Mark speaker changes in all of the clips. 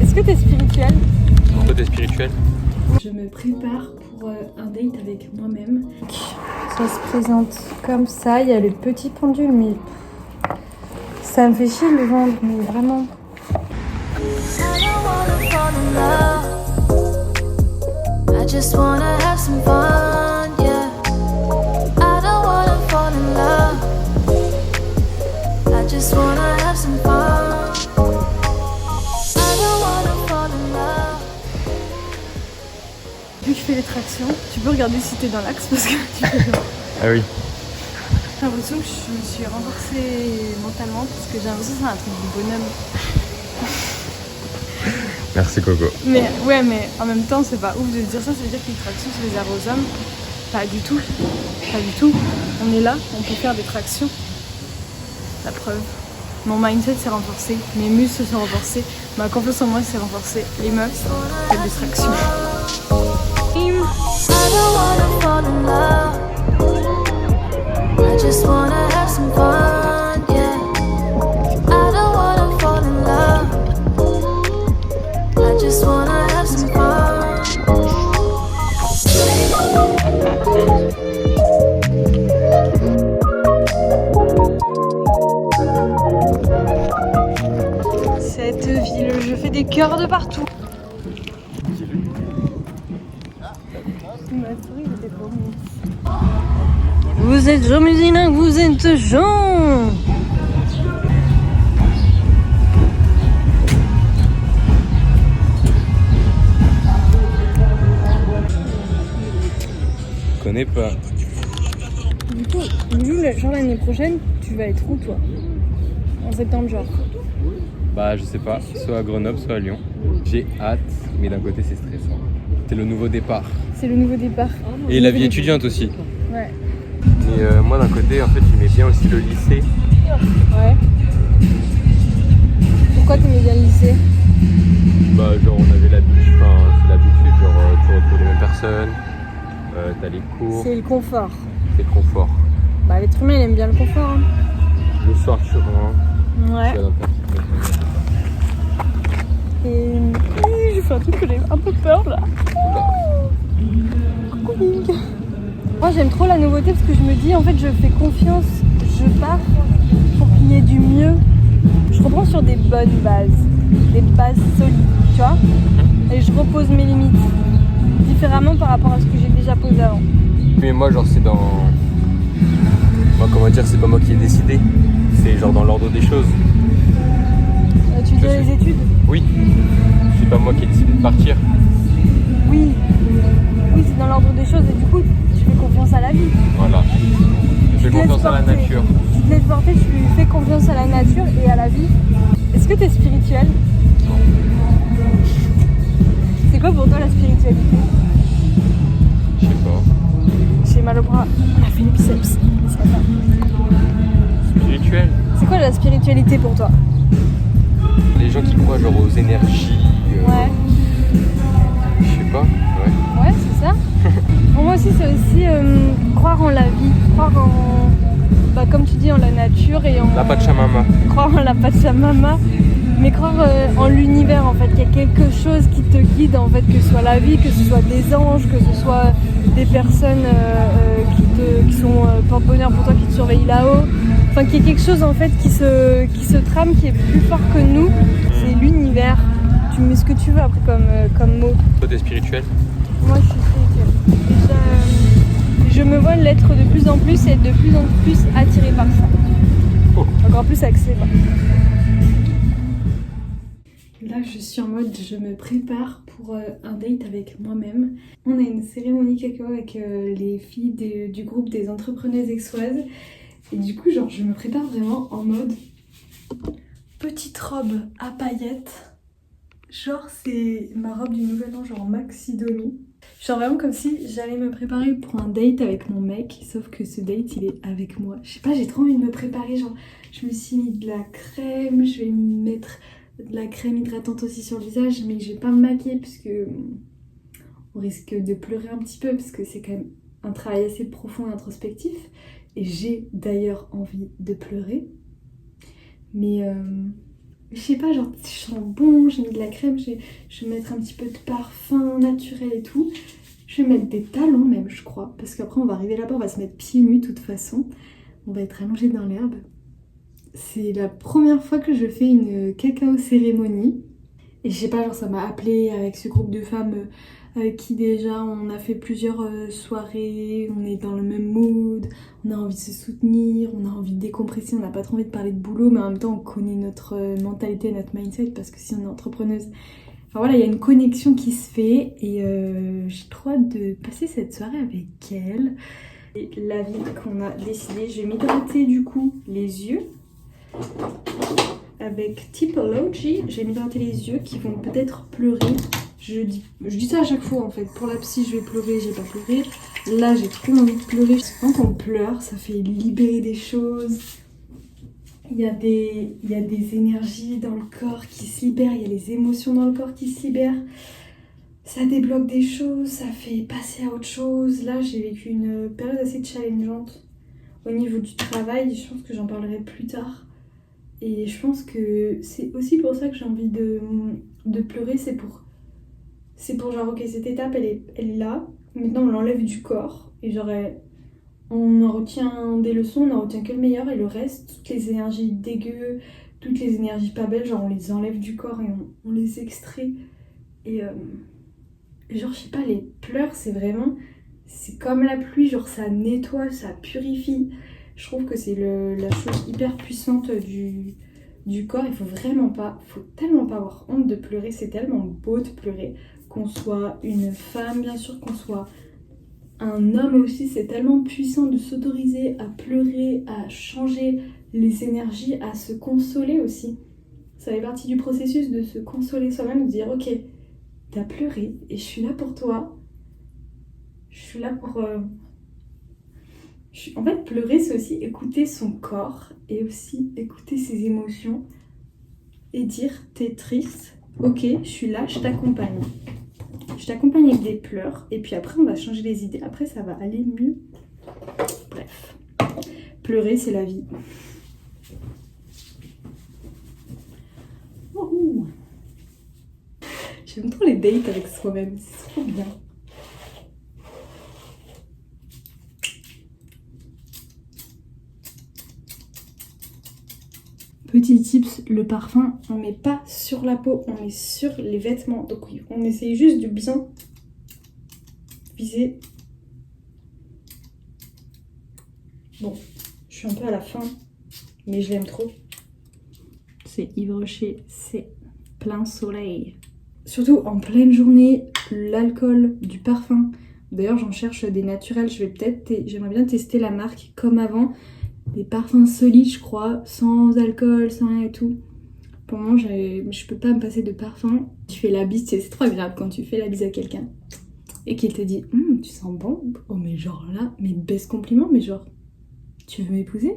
Speaker 1: Est-ce que t'es spirituel?
Speaker 2: Pourquoi t'es spirituel?
Speaker 1: Je me prépare pour un date avec moi-même. Ça se présente comme ça, il y a le petit pendule, mais ça me fait chier le vendre, mais vraiment. Vu que je fais les tractions, tu peux regarder si t'es dans l'axe parce que tu fais bien.
Speaker 2: Ah oui.
Speaker 1: J'ai l'impression que je me suis renforcée mentalement parce que j'ai l'impression que c'est un truc de bonhomme.
Speaker 2: Merci Coco.
Speaker 1: Mais ouais, mais en même temps, c'est pas ouf de se dire ça, ça veut dire que les tractions c'est réservé aux hommes. Pas du tout. Pas du tout. On est là, on peut faire des tractions. La preuve. Mon mindset s'est renforcé, mes muscles se sont renforcés, ma confiance en moi s'est renforcée. Les meufs, faites des tractions. Cette ville, je fais des cœurs de partout. Ma souris était pas mise. Vous êtes Jean Musilin, vous êtes Jean.
Speaker 2: Je connais pas.
Speaker 1: Du coup, genre l'année prochaine, tu vas être où toi? En septembre genre?
Speaker 2: Bah je sais pas, soit à Grenoble, soit à Lyon. J'ai hâte, mais d'un côté c'est stressant. C'est le nouveau départ.
Speaker 1: C'est le nouveau départ.
Speaker 2: Et la vie étudiante aussi.
Speaker 1: Ouais.
Speaker 2: Mais moi d'un côté en fait j'aimais bien aussi le lycée.
Speaker 1: Ouais. Pourquoi t'aimais bien le lycée?
Speaker 2: Bah genre on avait l'habitude, c'est l'habitude, genre tu retrouves les mêmes personnes, t'as les cours,
Speaker 1: C'est le confort.
Speaker 2: c'est le confort.
Speaker 1: Bah l'être humain il aime bien le confort. Hein.
Speaker 2: Le soir tu rentres,
Speaker 1: Ouais.
Speaker 2: tu vas dans ta petite maison.
Speaker 1: Et j'ai fait un truc que j'ai un peu peur là. Coucou Link. Moi j'aime trop la nouveauté parce que je me dis en fait je fais confiance, je pars pour qu'il y ait du mieux. Je reprends sur des bonnes bases, des bases solides, tu vois. Et je repose mes limites différemment par rapport à ce que j'ai déjà posé avant.
Speaker 2: Mais moi genre c'est dans... Moi comment dire, c'est pas moi qui ai décidé. C'est genre dans l'ordre des choses.
Speaker 1: Tu dis les études?
Speaker 2: Oui. C'est pas moi qui ai décidé de partir.
Speaker 1: Oui. Oui, c'est dans l'ordre des choses et du coup, tu fais confiance à la vie.
Speaker 2: Voilà. Je fais
Speaker 1: Tu te
Speaker 2: confiance à la
Speaker 1: laisses porter.
Speaker 2: nature.
Speaker 1: Tu te laisses porter, tu fais confiance à la nature et à la vie. Est-ce que tu es spirituel? C'est quoi pour toi la spiritualité?
Speaker 2: Je sais pas.
Speaker 1: J'ai mal au bras. On a fait les biceps ce matin.
Speaker 2: Spirituel.
Speaker 1: C'est quoi la spiritualité pour toi?
Speaker 2: Les gens qui croient genre aux énergies.
Speaker 1: Ouais.
Speaker 2: Je sais pas. Ouais.
Speaker 1: Ouais, c'est ça. Pour moi aussi, c'est aussi croire en la vie, croire en, bah, comme tu dis, en la nature et en...
Speaker 2: La Pachamama.
Speaker 1: Croire en la Pachamama, mais croire en l'univers en fait, qu'il y a quelque chose qui te guide en fait, que ce soit la vie, que ce soit des anges, que ce soit des personnes qui sont porte-bonheur pour toi, qui te surveillent là-haut. Enfin, qu'il y ait quelque chose en fait qui se trame, qui est plus fort que nous. C'est l'univers. Tu mets ce que tu veux après comme mot.
Speaker 2: Toi t'es spirituel?
Speaker 1: Moi je suis spirituelle. Je me vois l'être de plus en plus et de plus en plus attirée par ça.
Speaker 2: Oh.
Speaker 1: Encore plus axée. Là je suis en mode je me prépare pour un date avec moi-même. On a une cérémonie cacao avec les filles du groupe des entrepreneuses aixoises. Et du coup genre je me prépare vraiment en mode petite robe à paillettes. Genre c'est ma robe du nouvel an, genre maxi demi. Genre vraiment comme si j'allais me préparer pour un date avec mon mec, sauf que ce date il est avec moi. Je sais pas, j'ai trop envie de me préparer, genre je me suis mis de la crème, je vais me mettre de la crème hydratante aussi sur le visage, mais je vais pas me maquiller puisque on risque de pleurer un petit peu parce que c'est quand même un travail assez profond et introspectif. Et j'ai d'ailleurs envie de pleurer. Mais Je sais pas, genre, je sens bon, j'ai mis de la crème, je vais mettre un petit peu de parfum naturel et tout. Je vais mettre des talons même, je crois, parce qu'après on va arriver là-bas, on va se mettre pieds nus de toute façon. On va être allongé dans l'herbe. C'est la première fois que je fais une cacao cérémonie. Et je sais pas, genre ça m'a appelée avec ce groupe de femmes avec qui déjà on a fait plusieurs soirées, on est dans le même mood, on a envie de se soutenir, on a envie de décompresser, on n'a pas trop envie de parler de boulot, mais en même temps on connaît notre mentalité, notre mindset, parce que si on est entrepreneuse, enfin voilà, il y a une connexion qui se fait et j'ai trop hâte de passer cette soirée avec elle. Et la vie qu'on a décidé, je vais m'hydrater du coup les yeux avec Typology. Je vais m'hydrater les yeux qui vont peut-être pleurer. Je dis ça à chaque fois en fait. Pour la psy, je vais pleurer, j'ai pas pleuré. Là, j'ai trop envie de pleurer. Quand on pleure, ça fait libérer des choses. Il y a des énergies dans le corps qui se libèrent. Il y a les émotions dans le corps qui se libèrent. Ça débloque des choses, ça fait passer à autre chose. Là, j'ai vécu une période assez challengeante au niveau du travail. Je pense que j'en parlerai plus tard. Et je pense que c'est aussi pour ça que j'ai envie de pleurer. C'est pour genre, ok, cette étape, elle est là. Maintenant, on l'enlève du corps. Et genre, on en retient des leçons, on en retient que le meilleur. Et le reste, toutes les énergies dégueu, toutes les énergies pas belles, genre, on les enlève du corps et on les extrait. Et genre, je sais pas, les pleurs, c'est comme la pluie, genre ça nettoie, ça purifie. Je trouve que c'est la chose hyper puissante du corps. Il faut tellement pas avoir honte de pleurer, c'est tellement beau de pleurer. Qu'on soit une femme, bien sûr, qu'on soit un homme aussi, c'est tellement puissant de s'autoriser à pleurer, à changer les énergies, à se consoler aussi. Ça fait partie du processus de se consoler soi-même, de dire ok, t'as pleuré et je suis là pour toi. Je suis là pour... En fait, pleurer, c'est aussi écouter son corps et aussi écouter ses émotions et dire t'es triste, ok, je suis là, je t'accompagne. Je t'accompagne avec des pleurs et puis après on va changer les idées, après ça va aller mieux. Bref, pleurer c'est la vie. Wouhou. J'aime trop les dates avec soi-même, c'est trop bien. Petit tips, le parfum, on met pas sur la peau, on met sur les vêtements. Donc on essaye juste de bien viser. Bon, je suis un peu à la fin, mais je l'aime trop. C'est Yves Rocher, c'est plein soleil. Surtout en pleine journée, l'alcool, du parfum. D'ailleurs, j'en cherche des naturels. J'aimerais bien tester la marque comme avant. Des parfums solides, je crois, sans alcool, sans rien et tout. Pour le moment, je peux pas me passer de parfum. Tu fais la bise, c'est trop agréable quand tu fais la bise à quelqu'un et qu'il te dit tu sens bon. Oh, mais genre là, mais baisse compliment, mais genre, tu veux m'épouser?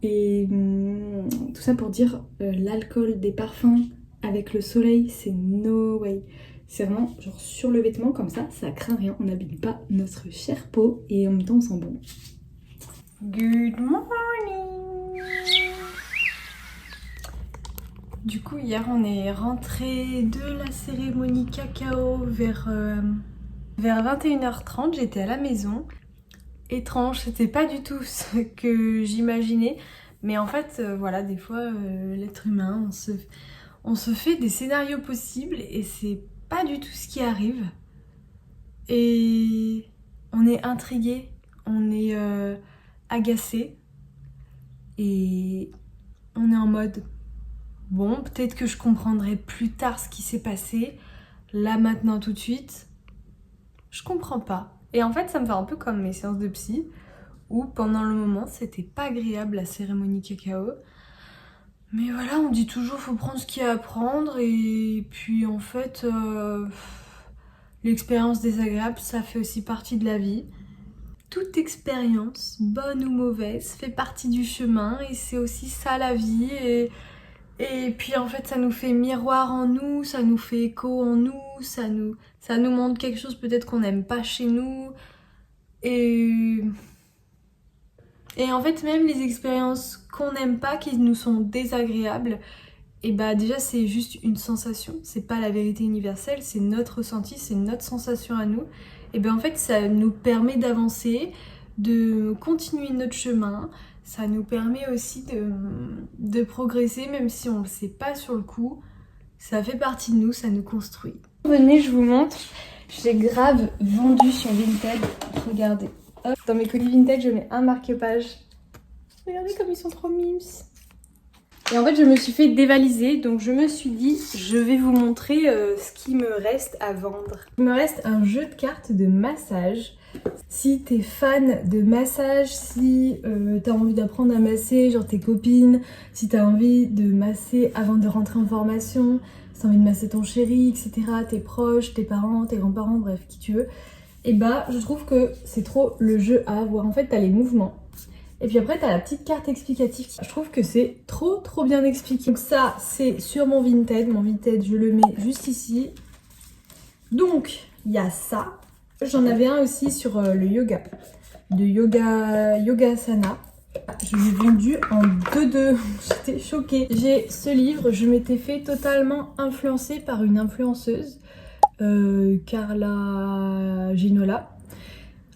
Speaker 1: Et tout ça pour dire l'alcool des parfums avec le soleil, c'est no way. C'est vraiment genre sur le vêtement comme ça craint rien. On n'abîme pas notre chère peau et en même temps on sent bon. Good morning. Du coup, hier, on est rentré de la cérémonie cacao vers 21h30. J'étais à la maison. Étrange, c'était pas du tout ce que j'imaginais. Mais en fait, voilà, des fois, l'être humain, on se fait des scénarios possibles et c'est pas du tout ce qui arrive. Et on est intrigué, on est... agacée et on est en mode bon, peut-être que je comprendrai plus tard ce qui s'est passé, là maintenant tout de suite je comprends pas. Et en fait ça me fait un peu comme mes séances de psy où pendant le moment c'était pas agréable la cérémonie cacao, mais voilà, on dit toujours faut prendre ce qu'il y a à prendre et puis en fait l'expérience désagréable ça fait aussi partie de la vie. Toute expérience, bonne ou mauvaise, fait partie du chemin et c'est aussi ça la vie. Et puis en fait ça nous fait miroir en nous, ça nous fait écho en nous, ça nous montre quelque chose peut-être qu'on n'aime pas chez nous. Et Et en fait, même les expériences qu'on n'aime pas, qui nous sont désagréables, et bah déjà c'est juste une sensation, c'est pas la vérité universelle, c'est notre ressenti, c'est notre sensation à nous. Et ben en fait ça nous permet d'avancer, de continuer notre chemin, ça nous permet aussi de progresser même si on le sait pas sur le coup, ça fait partie de nous, ça nous construit. Venez, je vous montre, j'ai grave vendu sur Vinted, regardez. Hop, dans mes colis Vinted je mets un marque-page. Regardez comme ils sont trop mimes. Et en fait, je me suis fait dévaliser, donc je me suis dit, je vais vous montrer ce qui me reste à vendre. Il me reste un jeu de cartes de massage. Si t'es fan de massage, si t'as envie d'apprendre à masser, genre tes copines, si t'as envie de masser avant de rentrer en formation, si t'as envie de masser ton chéri, etc., tes proches, tes parents, tes grands-parents, bref, qui tu veux, et bah, je trouve que c'est trop le jeu à avoir. En fait, t'as les mouvements. Et puis après, t'as la petite carte explicative. Je trouve que c'est trop bien expliqué. Donc ça, c'est sur mon Vinted. Mon Vinted, je le mets juste ici. Donc, il y a ça. J'en avais un aussi sur le yoga. De Yogasana. Je l'ai vendu en 2-2. J'étais choquée. J'ai ce livre. Je m'étais fait totalement influencer par une influenceuse. Carla Ginola.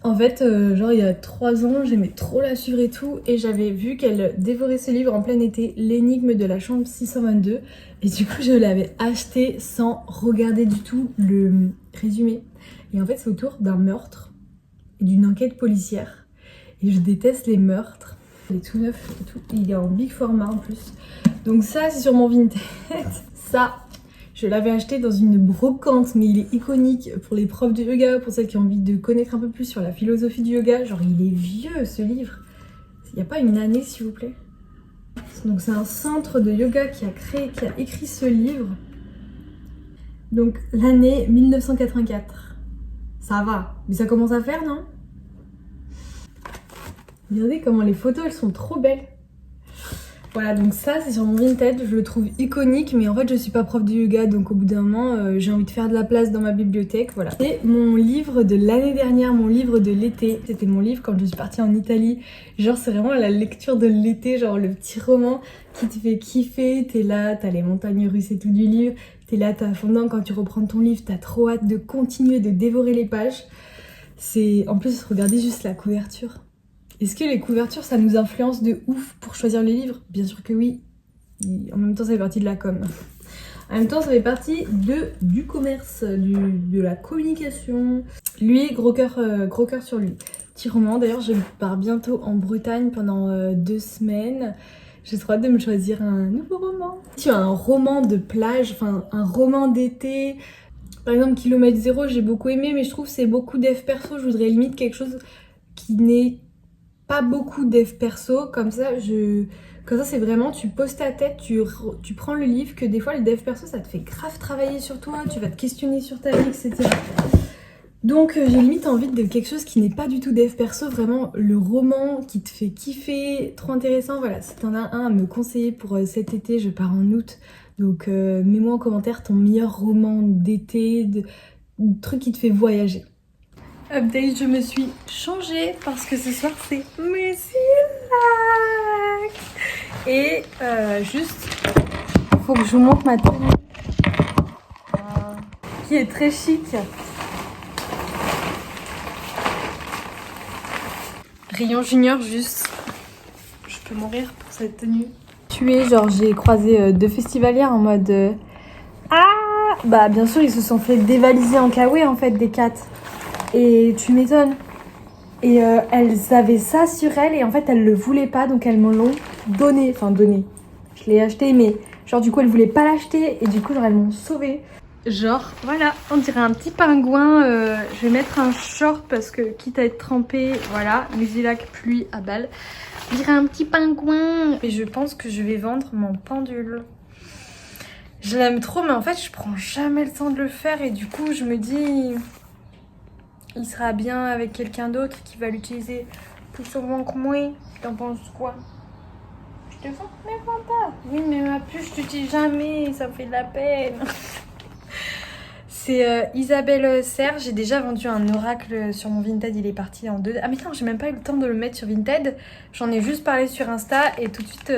Speaker 1: En fait, genre il y a 3 ans, j'aimais trop la suivre et tout, et j'avais vu qu'elle dévorait ce livre en plein été, L'énigme de la chambre 622, et du coup je l'avais acheté sans regarder du tout le résumé. Et en fait c'est autour d'un meurtre et d'une enquête policière, et je déteste les meurtres. Il est tout neuf et tout, il est en big format en plus. Donc ça c'est sur mon Vinted, ça. Je l'avais acheté dans une brocante, mais il est iconique pour les profs de yoga, pour celles qui ont envie de connaître un peu plus sur la philosophie du yoga. Genre, il est vieux, ce livre. Il n'y a pas une année, s'il vous plaît. Donc, c'est un centre de yoga qui a écrit ce livre. Donc, l'année 1984. Ça va. Mais ça commence à faire, non? Regardez comment les photos, elles sont trop belles. Voilà, donc ça c'est sur mon Vinted, je le trouve iconique, mais en fait je suis pas prof de yoga, donc au bout d'un moment j'ai envie de faire de la place dans ma bibliothèque, voilà. C'est mon livre de l'année dernière, mon livre de l'été, c'était mon livre quand je suis partie en Italie, genre c'est vraiment la lecture de l'été, genre le petit roman qui te fait kiffer, t'es là, t'as les montagnes russes et tout du livre, t'es là, t'as fondant, quand tu reprends ton livre, t'as trop hâte de continuer de dévorer les pages. C'est, en plus regardez juste la couverture. Est-ce que les couvertures, ça nous influence de ouf pour choisir les livres? Bien sûr que oui. En même temps, ça fait partie de la com. En même temps, ça fait partie du commerce, de la communication. Lui, gros cœur sur lui. Petit roman. D'ailleurs, je pars bientôt en Bretagne pendant 2 semaines. J'ai trop hâte de me choisir un nouveau roman. Tu as un roman de plage, enfin un roman d'été. Par exemple, Kilomètre Zéro, j'ai beaucoup aimé, mais je trouve que c'est beaucoup dev perso. Je voudrais limite quelque chose qui n'est pas beaucoup dev perso, comme ça c'est vraiment, tu poses ta tête, tu prends le livre, que des fois les dev perso ça te fait grave travailler sur toi, tu vas te questionner sur ta vie, etc. Donc j'ai limite envie de quelque chose qui n'est pas du tout dev perso, vraiment le roman qui te fait kiffer, trop intéressant. Voilà, si t'en as un à me conseiller pour cet été, je pars en août, donc mets-moi en commentaire ton meilleur roman d'été, truc qui te fait voyager. Update, je me suis changée parce que ce soir c'est Musilac. Et juste, faut que je vous montre ma tenue qui est très chic. Rayon junior juste. Je peux mourir pour cette tenue. Genre j'ai croisé 2 festivalières en mode ah bah bien sûr ils se sont fait dévaliser en kawaii en fait des 4. Et tu m'étonnes. Et elles avaient ça sur elles et en fait elles le voulaient pas, donc elles me l'ont donné. Enfin donné. Je l'ai acheté mais genre du coup elles voulaient pas l'acheter et du coup genre elles m'ont sauvée. Genre voilà, on dirait un petit pingouin. Je vais mettre un short parce que quitte à être trempé, voilà, Musilac pluie à balle. On dirait un petit pingouin. Et je pense que je vais vendre mon pendule. Je l'aime trop mais en fait je prends jamais le temps de le faire et du coup je me dis... Il sera bien avec quelqu'un d'autre qui va l'utiliser plus souvent que moi. T'en penses quoi? Je te vends, mais vends pas. Oui, mais ma puce, je t'utilise jamais. Ça me fait de la peine. C'est Isabelle Serre. J'ai déjà vendu un oracle sur mon Vinted, il est parti en 2. Ah mais non, j'ai même pas eu le temps de le mettre sur Vinted. J'en ai juste parlé sur Insta et tout de suite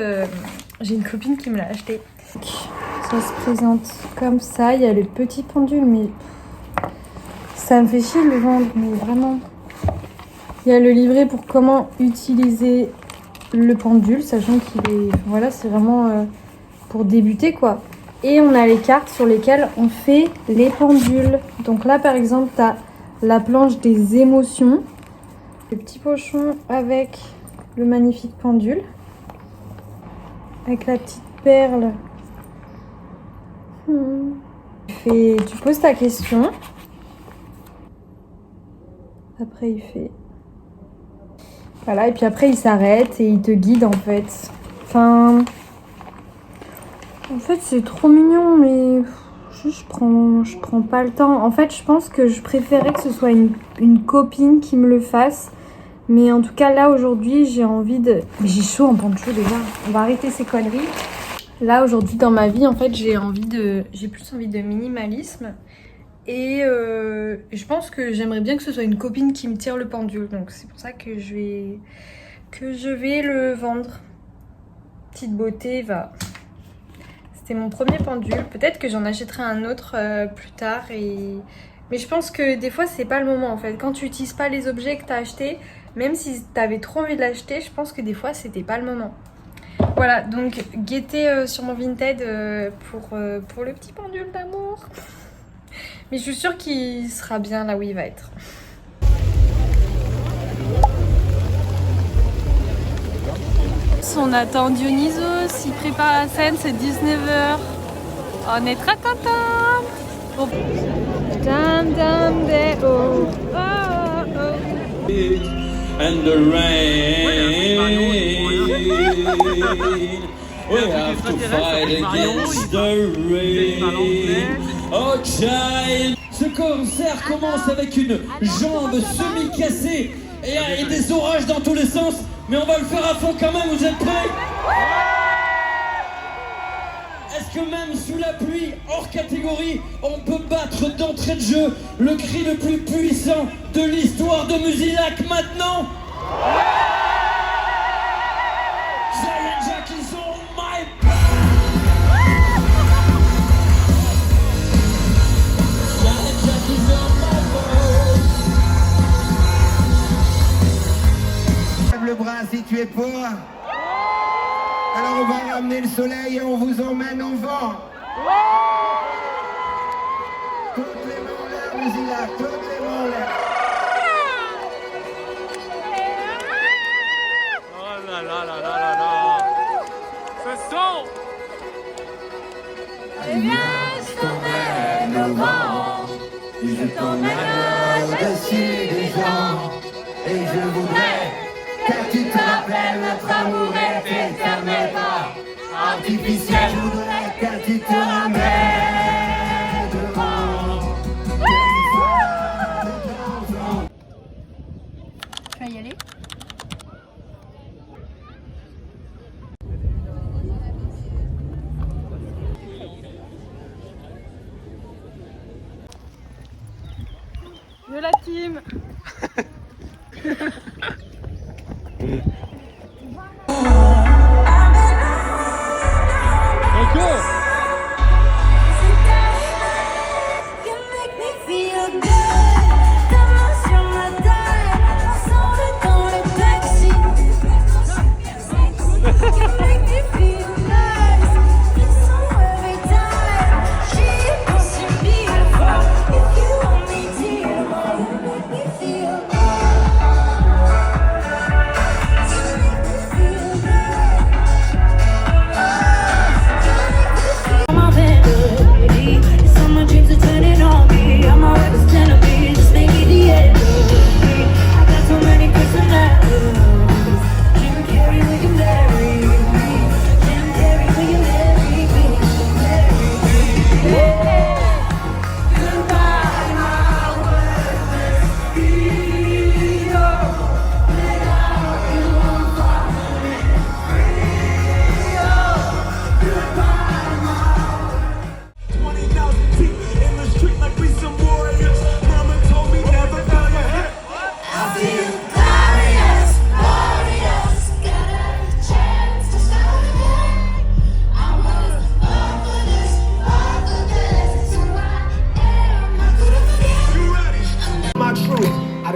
Speaker 1: j'ai une copine qui me l'a acheté. Ça se présente comme ça, il y a le petit pendule mais ça me fait chier de le vendre, mais vraiment. Il y a le livret pour comment utiliser le pendule, sachant qu'il est... Voilà, c'est vraiment pour débuter quoi. Et on a les cartes sur lesquelles on fait les pendules. Donc là, par exemple, tu as la planche des émotions. Le petit pochon avec le magnifique pendule. Avec la petite perle. Tu poses ta question. Après, il fait... Voilà, et puis après, il s'arrête et il te guide, en fait. Enfin... En fait, c'est trop mignon, mais je prends pas le temps. En fait, je pense que je préférais que ce soit une copine qui me le fasse. Mais en tout cas, là, aujourd'hui, j'ai envie de... Mais j'ai chaud en poncho, déjà. On va arrêter ces conneries. Là, aujourd'hui, dans ma vie, en fait, j'ai plus envie de minimalisme. Et je pense que j'aimerais bien que ce soit une copine qui me tire le pendule. Donc, c'est pour ça que je vais le vendre. Petite beauté, va... C'était mon premier pendule. Peut-être que j'en achèterai un autre plus tard. Mais je pense que des fois, c'est pas le moment en fait. Quand tu n'utilises pas les objets que tu as achetés, même si tu avais trop envie de l'acheter, je pense que des fois, c'était pas le moment. Voilà, donc guettez sur mon Vinted pour le petit pendule d'amour. Mais je suis sûre qu'il sera bien là où il va être. On attend Dionysos, il prépare la scène, c'est 19h. On est très contents. Oh. Dam dam de oh. Oh, oh.
Speaker 3: And the rain. We have to fight against the rain. Oh child. Ce concert commence avec une jambe semi-cassée et des orages dans tous les sens. Mais on va le faire à fond quand même, vous êtes prêts? Est-ce que même sous la pluie, hors catégorie, on peut battre d'entrée de jeu le cri le plus puissant de l'histoire de Musilac maintenant? Giant Jack is on my... Giant Jack is on my boat.
Speaker 4: Lève le bras si tu es pour. Alors on va ramener le soleil et on vous emmène au vent. Toutes les mains en l'air, Musilac, toutes les mains en l'air.
Speaker 2: Oh là là là là là là. Ce son.
Speaker 5: Eh bien, je t'emmène au vent, je t'emmène au-dessus des gens, et je voudrais que tu te rappelles notre amour est éternel, pas artificiel. Je voudrais que tu te ramènes devant.
Speaker 1: Tu vas y aller? De la team.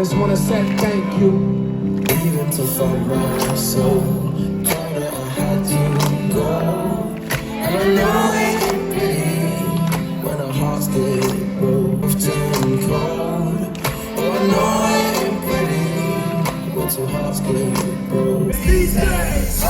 Speaker 4: just wanna say thank you. Even to find my soul, told her I had to go. And I know it ain't pretty when our hearts get moved and cold. Oh, I know it ain't pretty when two hearts get broke. These days.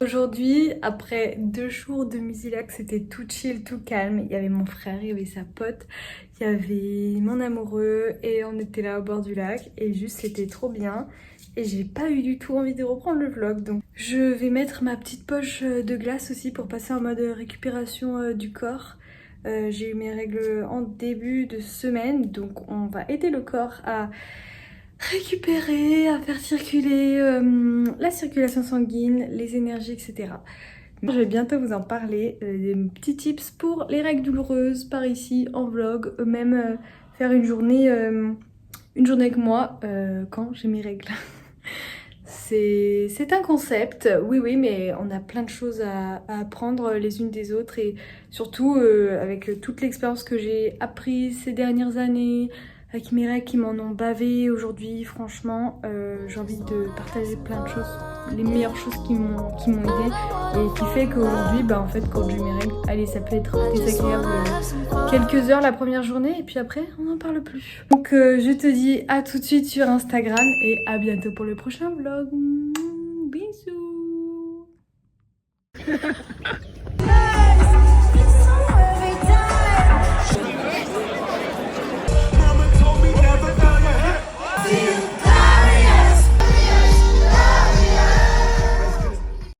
Speaker 1: Aujourd'hui, après 2 jours de Musilac, c'était tout chill, tout calme. Il y avait mon frère, il y avait sa pote, il y avait mon amoureux et on était là au bord du lac et juste c'était trop bien. Et j'ai pas eu du tout envie de reprendre le vlog, donc je vais mettre ma petite poche de glace aussi pour passer en mode récupération du corps. J'ai eu mes règles en début de semaine, donc on va aider le corps à récupérer, à faire circuler la circulation sanguine, les énergies, etc. Je vais bientôt vous en parler, des petits tips pour les règles douloureuses par ici en vlog, même faire une journée avec moi quand j'ai mes règles. C'est un concept, oui, mais on a plein de choses à apprendre les unes des autres et surtout avec toute l'expérience que j'ai apprise ces dernières années, avec mes règles qui m'en ont bavé aujourd'hui, franchement, j'ai envie de partager plein de choses, les meilleures choses qui m'ont aidé et qui fait qu'aujourd'hui, en fait, quand j'ai mes règles, allez, ça peut être désagréable quelques heures la première journée et puis après, on n'en parle plus. Donc, je te dis à tout de suite sur Instagram et à bientôt pour le prochain vlog.